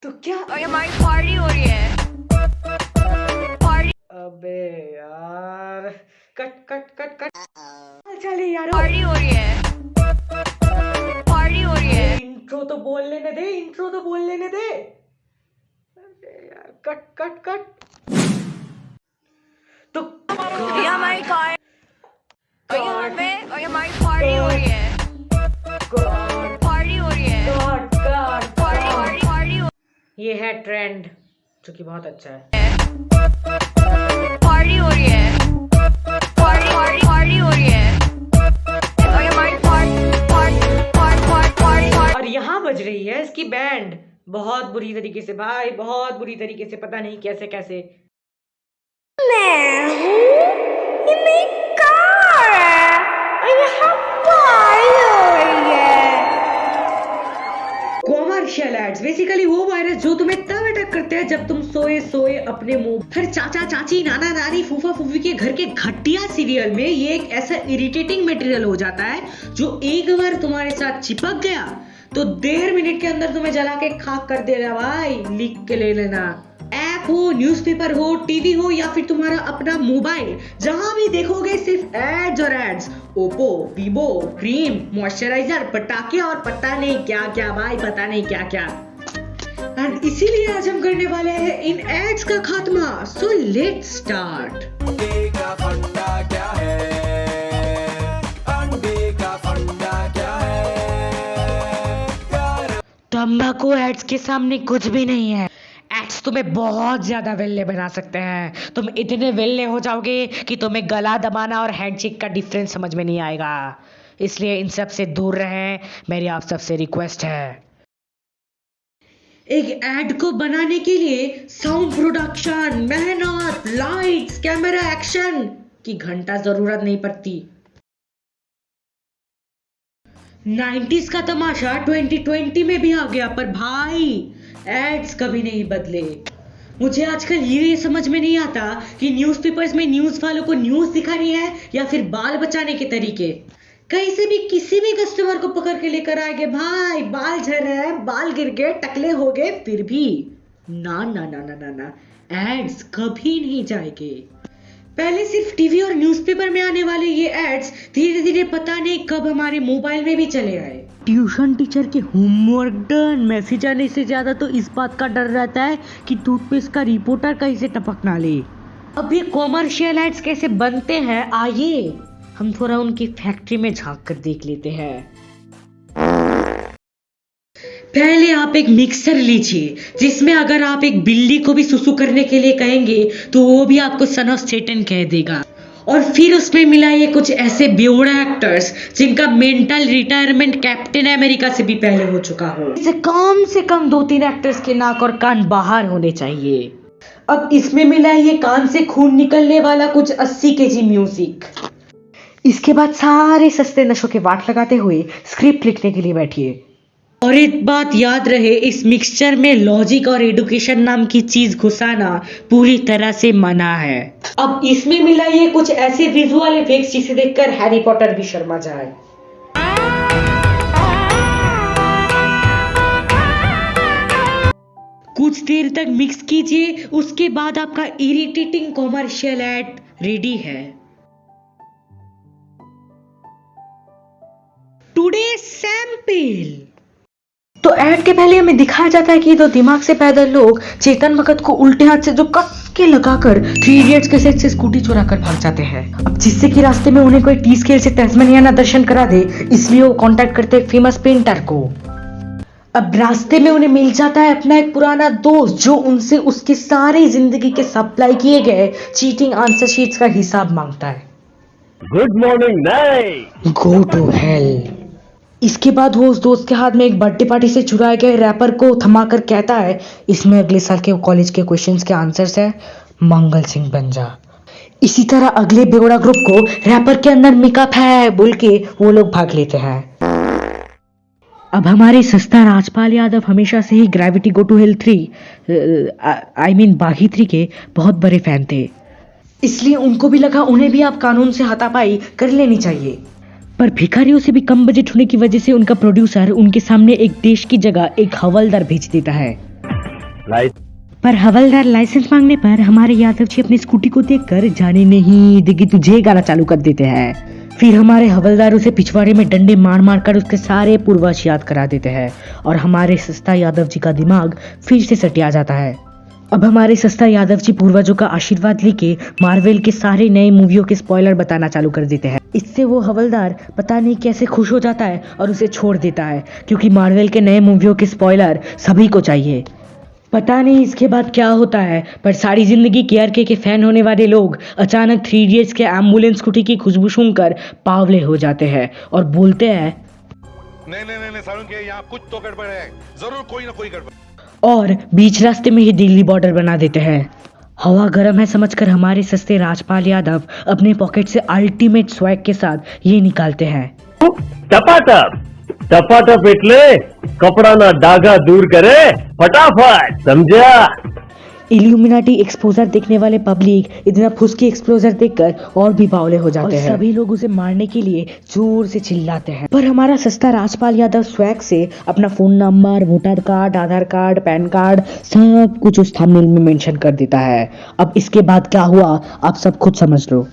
तो क्या और हमारी पार्टी हो रही है। पार्टी अबे यार, कट कट कट कट। चले यार, पार्टी हो रही है। पार्टी हो रही है। इंट्रो तो बोल लेने दे, इंट्रो तो बोल लेने दे। अबे यार, कट कट कट। तो ये हमारी कार और ये हमारी पार्टी हो रही है। पार्टी हो रही है। पार्टी हो ये है ट्रेंड जो कि बहुत अच्छा है। पार्टी हो रही है। पार्टी हो रही है। और ये हमारी पार्टी और यहाँ बज रही है इसकी बैंड बहुत बुरी तरीके से भाई, बहुत बुरी तरीके से, पता नहीं कैसे कैसे। कॉमर्शियल एड्स बेसिकली वो वायरस जो तुम्हें तब अटैक करते हैं जब तुम सोए सोए अपने मुंह हर चाचा चाची नाना नानी फूफा फूफी के घर के घटिया सीरियल में ये एक ऐसा इरिटेटिंग मटेरियल हो जाता है जो एक बार तुम्हारे साथ चिपक गया तो 1.5 मिनट के अंदर तुम्हें जला के खाक कर देगा भाई। लिख के ले लेना। ऐप हो, न्यूज़पेपर हो, टीवी हो या फिर तुम्हारा अपना मोबाइल, जहां भी देखोगे सिर्फ एड्स और ads. Oppo, Vivo, cream, moisturiser, पटाखे और पता नहीं क्या क्या भाई, पता नहीं क्या क्या। एंड इसीलिए आज हम करने वाले हैं इन एड्स का खात्मा। So let's start. अंडे का फंडा क्या है? अंडे का फंडा क्या है? तंबाकू एड्स के सामने कुछ भी नहीं है। एड्स तुम्हें बहुत ज्यादा वेल्ले बना सकते हैं। तुम इतने वेल्ले हो जाओगे कि तुम्हें गला दबाना और हैंडशेक का डिफरेंस समझ में नहीं आएगा। इसलिए इन सब से दूर रहें, मेरी आप सबसे रिक्वेस्ट है। एक एड को बनाने के लिए साउंड प्रोडक्शन, मेहनत, लाइट्स, कैमरा, एक्शन की घंटा जरूरत नहीं पड़ती। 90s का तमाशा 2020 में भी आ गया, पर भाई एड्स कभी नहीं बदले। मुझे आजकल ये समझ में नहीं आता कि न्यूज़पेपर्स में न्यूज़ वालों को न्यूज़ दिखानी है या फिर बाल बचाने के तरीके। कहीं से भी किसी भी कस्टमर को पकड़ के लेकर आएंगे भाई, बाल झड़ रहे हैं, बाल गिर गए, टकले हो गए, फिर भी ना ना ना ना ना ना, एड्स कभी नहीं जाएंगे। पहले सिर्फ टीवी और न्यूज़पेपर में आने वाले ये एड्स धीरे धीरे पता नहीं कब हमारे मोबाइल में भी चले आए। ट्यूशन टीचर के होमवर्क डन मैसेज आने से ज्यादा तो इस बात का डर रहता है कि टूथपेस्ट का रिपोर्टर कहीं से टपक ना ले। अब ये कॉमर्शियल एड्स कैसे बनते हैं, आइए हम थोड़ा उनकी फैक्ट्री में झांक कर देख लेते हैं। पहले आप एक मिक्सर लीजिए जिसमें अगर आप एक बिल्ली को भी सुसु करने के लिए कहेंगे तो वो भी आपको सन ऑफ सेटन कह देगा। और फिर उसमें मिलाइए कुछ ऐसे बेवड़ा एक्टर्स जिनका मेंटल रिटायरमेंट कैप्टन अमेरिका से भी पहले हो चुका हो। इसे कम से कम 2-3 एक्टर्स के नाक और कान बाहर होने चाहिए। अब इसमें मिलाइए कान से खून निकलने वाला कुछ 80 kg म्यूजिक। इसके बाद सारे सस्ते नशों के वाट लगाते हुए स्क्रिप्ट लिखने के लिए बैठिए। और एक बात याद रहे, इस मिक्सचर में लॉजिक और एडुकेशन नाम की चीज घुसाना पूरी तरह से मना है। अब इसमें मिलाइए कुछ ऐसे विजुअल इफेक्ट्स जिसे देखकर हैरी पॉटर भी शर्मा जाए। कुछ देर तक मिक्स कीजिए, उसके बाद आपका इरिटेटिंग कॉमर्शियल एड रेडी है। Today sample. तो ऐड के पहले हमें दिखाया जाता है कि दो दिमाग से पैदल लोग चेतन भगत को उल्टे हाथ से जो कस के लगाकर 3 इडियट्स के सेट से स्कूटी चुरा कर भाग जाते हैं। अब जिससे कि रास्ते में उन्हें कोई टी स्केल से तस्मानियाना दर्शन करा दे, इसलिए वो कांटेक्ट करते हैं फेमस पेंटर को। अब रास्ते में उन्हें मिल जाता है अपना एक पुराना दोस्त जो उनसे उसके सारे जिंदगी के सप्लाई किए गए चीटिंग आंसर शीट्स का हिसाब मांगता है। Good morning night. Go to hell. इसके बाद वो उस दोस्त के हाथ में एक बर्थडे पार्टी से चुराए गए रैपर को थमाकर कहता है, इसमें अगले साल के कॉलेज के क्वेश्चंस के आंसर्स है, मंगल सिंह बन जा। इसी तरह अगले बेवड़ा ग्रुप को रैपर के अंदर मेकअप है बोल के वो लोग भाग लेते हैं। अब हमारे सस्ता राजपाल यादव हमेशा से ही ग्रेविटी गो टू हेल 3 बागी 3 के बहुत बड़े फैन थे, इसलिए उनको भी लगा उन्हें भी अब कानून से हाथापाई कर लेनी चाहिए। पर भिखारियों से भी कम बजट होने की वजह से उनका प्रोड्यूसर उनके सामने एक देश की जगह एक हवलदार भेज देता है। पर हवलदार लाइसेंस मांगने पर हमारे यादव जी अपनी स्कूटी को देखकर जाने नहीं देगी तुझे गाना चालू कर देते हैं। फिर हमारे हवलदार उसे पिछवाड़े में डंडे मार मार कर उसके सारे पूर्वज याद करा देते हैं और हमारे सस्ता यादव जी का दिमाग फिर से सटिया जाता है। अब हमारे सस्ता यादव जी पूर्वजों का आशीर्वाद लेके मार्वेल के सारे नए मूवियों के स्पॉइलर बताना चालू कर देते हैं। इससे वो हवलदार पता नहीं कैसे खुश हो जाता है और उसे छोड़ देता है, क्योंकि मार्वेल के नए मूवियों के स्पॉइलर सभी को चाहिए। पता नहीं इसके बाद क्या होता है, पर सारी जिंदगी केआरके के फैन होने वाले लोग अचानक 3 इडियट्स के एम्बुलेंस स्कूटी की खुशबू सूंघकर पावले हो जाते हैं और बोलते हैं नहीं सारुण के यहाँ कुछ तो गड़बड़ है, जरूर कोई ना कोई गड़बड़। और बीच रास्ते में ही दिल्ली बॉर्डर बना देते हैं। हवा गर्म है समझकर हमारे सस्ते राजपाल यादव अपने पॉकेट से अल्टीमेट स्वैग के साथ ये निकालते हैं। टपाटप એટલે કપડાના ડાઘા दूर करे फटाफट, समझा? इल्यूमिनाटी एक्सपोजर देखने वाले पब्लिक इतना फुसकी एक्सप्लोजर देखकर और भी बावले हो जाते हैं। सभी लोग उसे मारने के लिए जोर से चिल्लाते हैं, पर हमारा सस्ता राजपाल यादव स्वैग से अपना फोन नंबर, वोटर कार्ड, आधार कार्ड, पैन कार्ड सब कुछ उस थंबनेल में मेंशन कर देता है। अब इसके बाद क्या हुआ आप सब खुद समझ लो।